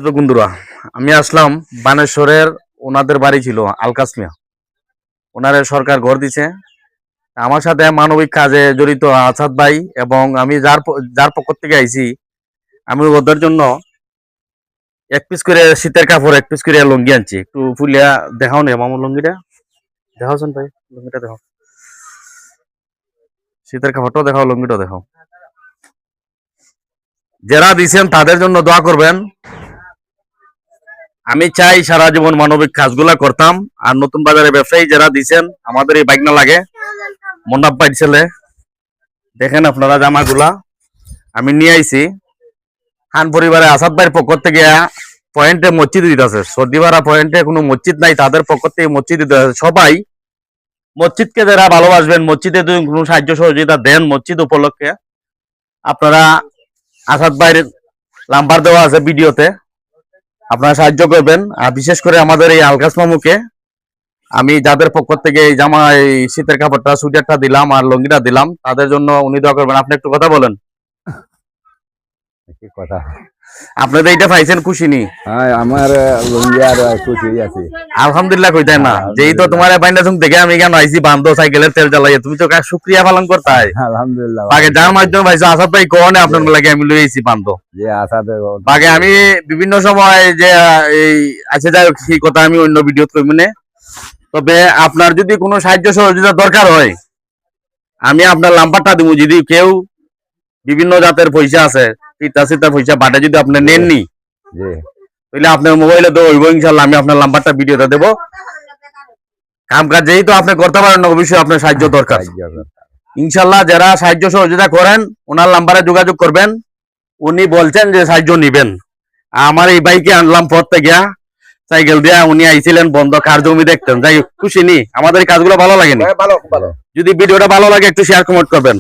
তো বন্ধুরা, আমি আসলাম বানেশ্বরের। ওনাদের বাড়ি ছিল আলকাস মিয়া, ওনারে সরকার ঘর দিছে। আমার সাথে মানবিক কাজে জড়িত আসাদ ভাই, এবং আমি যার পক্ষ থেকে আইছি, আমি ওদের জন্য এক পিস করে শীতের কাপড়, এক পিস করে লুঙ্গি আনছি। একটু ফুলিয়া দেখাও নি মামুর লুঙ্গিটা, দেখাওছেন ভাই, লুঙ্গিটা দেখাও, শীতের কাপড়টাও দেখাও, লুঙ্গিটাও দেখাও। যারা দিছেন তাদের জন্য দোয়া করবেন। আমি চাই সারা জীবন মানবিক কাজগুলা করতাম। আর নতুন বাজারে ব্যবসায়ী যারা দিছেন, আমাদের এই বাইক না লাগে, মন্ডপ পাই ছেলে, দেখেন আপনারা জামাগুলা আমি নিয়ে আইছি। খান পরিবারে আসাদ ভাইয়ের পক্ষ থেকে পয়েন্টে মসজিদ দিতেছে, সর্দিপাড়া পয়েন্টে কোনো মসজিদ নাই, তাদের পক্ষ থেকে মসজিদ দিতে আছে। সবাই মসজিদকে যারা ভালোবাসবেন, মসজিদে যদি কোনো সাহায্য সহযোগিতা দেন মসজিদ উপলক্ষে, আপনারা আসাদ ভাইয়ের নাম্বার দেওয়া আছে ভিডিওতে, আপনারা সাহায্য করবেন। আর বিশেষ করে আমাদের এই আলকাস মামুকে আমি যাদের পক্ষ থেকে এই জামা, এই শীতের কাপড়টা, সুইটারটা দিলাম আর লুঙ্গিটা দিলাম, তাদের জন্য উনি দোয়া করবেন। আপনি একটু কথা বলেন। কি কথা? আপনাদের এইটা পাইছেন, খুশি নি? হ্যাঁ, আমার লুঙ্গি আর খুশি আছে। আলহামদুলিল্লাহ কইতাই না, যেই তো তোমার বাইন্দা তুমি দেখে আমি কেন আইছি বান্ধব সাইকেলের তেল জ্বালাইয়া, তুমি তো শুক্রিয়া পালন করতাই। আলহামদুলিল্লাহ। বাগে যার মাধ্যমে ভাইছো আসাদ ভাই কোনে আপনার লাগে আমি লই আইছি বান্ধব। যে আসাতে বাগে আমি বিভিন্ন সময় যে এই আছে, যাই হোক সেই কথা আমি অন্য ভিডিও কইব না। তবে আপনার যদি কোনো সাহায্য সহযোগিতা দরকার হয়, আমি আপনার নাম্বারটা দিব। যদি কেউ বিভিন্ন জাতের পয়সা আছে, পিতা সিতা পয়সা বাটে যদি আপনি নেননি, তাহলে আপনার মোবাইলে তো হইব ইনশাল্লাহ। আমি আপনার নাম্বারটা ভিডিওতে দেবো। কাম কাজ যেহেতু আপনি করতে পারেন না, অবশ্যই আপনার সাহায্য দরকার। ইনশাল্লাহ যারা সাহায্য সহযোগিতা করেন ওনার নাম্বারে যোগাযোগ করবেন। উনি বলছেন যে সাহায্য নিবেন। আমার এই বাইকে আনলাম পথ থেকে সাইকেল দিয়া, উনি আইছিলেন বন্ধ কার জমি দেখতেন। যাই হোক, খুশি নি? আমাদের এই কাজগুলো ভালো লাগেনি? যদি ভিডিওটা ভালো লাগে একটু শেয়ার কমেন্ট করবেন।